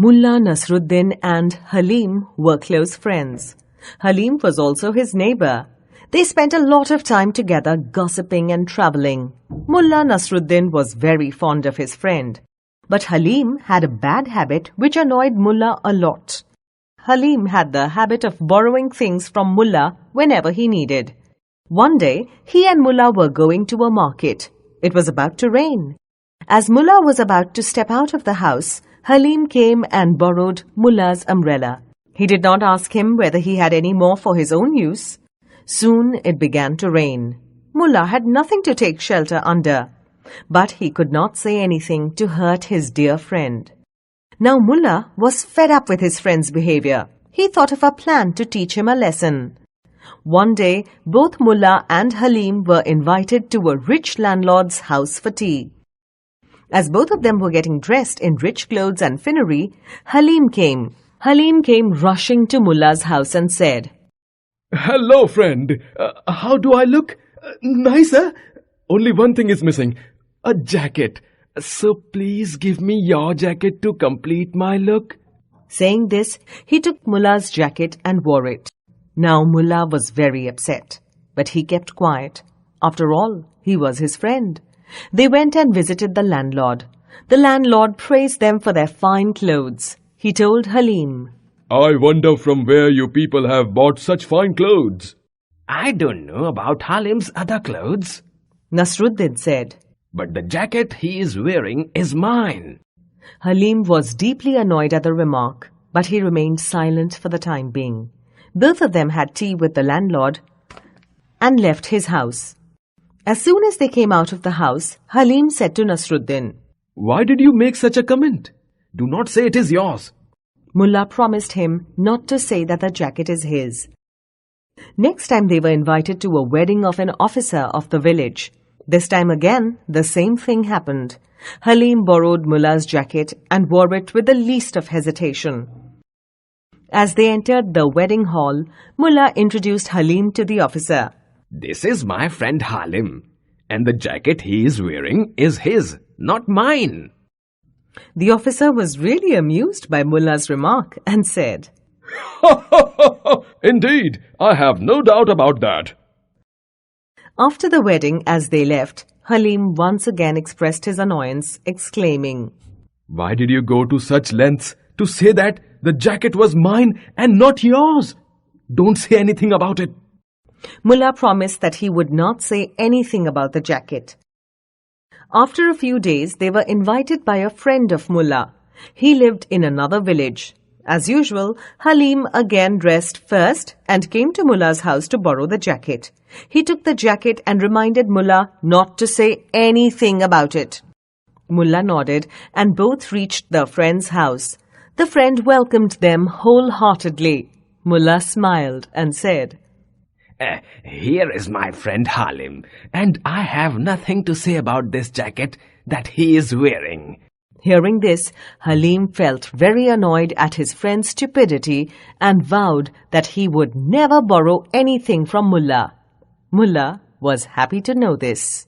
Mullah Nasruddin and Halim were close friends. Halim was also his neighbor. They spent a lot of time together gossiping and traveling. Mullah Nasruddin was very fond of his friend. But Halim had a bad habit which annoyed Mullah a lot. Halim had the habit of borrowing things from Mullah whenever he needed. One day, he and Mullah were going to a market. It was about to rain. As Mullah was about to step out of the house, Halim came and borrowed Mullah's umbrella. He did not ask him whether he had any more for his own use. Soon it began to rain. Mullah had nothing to take shelter under, but he could not say anything to hurt his dear friend. Now Mullah was fed up with his friend's behavior. He thought of a plan to teach him a lesson. One day, both Mullah and Halim were invited to a rich landlord's house for tea. As both of them were getting dressed in rich clothes and finery, Halim came. Halim came rushing to Mullah's house and said, "Hello, friend. How do I look? Nice, huh? Only one thing is missing. A jacket. So please give me your jacket to complete my look." Saying this, he took Mullah's jacket and wore it. Now Mullah was very upset, but he kept quiet. After all, he was his friend. They went and visited the landlord. The landlord praised them for their fine clothes. He told Halim, "I wonder from where you people have bought such fine clothes." "I don't know about Halim's other clothes," Nasruddin said, "but the jacket he is wearing is mine." Halim was deeply annoyed at the remark, but he remained silent for the time being. Both of them had tea with the landlord and left his house. As soon as they came out of the house, Halim said to Nasruddin, "Why did you make such a comment? Do not say it is yours." Mullah promised him not to say that the jacket is his. Next time they were invited to a wedding of an officer of the village. This time again, the same thing happened. Halim borrowed Mullah's jacket and wore it with the least of hesitation. As they entered the wedding hall, Mullah introduced Halim to the officer. "This is my friend Halim, and the jacket he is wearing is his, not mine." The officer was really amused by Mullah's remark and said, "Indeed, I have no doubt about that." After the wedding, as they left, Halim once again expressed his annoyance, exclaiming, "Why did you go to such lengths to say that the jacket was mine and not yours? Don't say anything about it." Mullah promised that he would not say anything about the jacket. After a few days, they were invited by a friend of Mullah. He lived in another village. As usual, Halim again dressed first and came to Mullah's house to borrow the jacket. He took the jacket and reminded Mullah not to say anything about it. Mullah nodded and both reached the friend's house. The friend welcomed them wholeheartedly. Mullah smiled and said, "Here is my friend Halim, and I have nothing to say about this jacket that he is wearing." Hearing this, Halim felt very annoyed at his friend's stupidity and vowed that he would never borrow anything from Mullah. Mullah was happy to know this.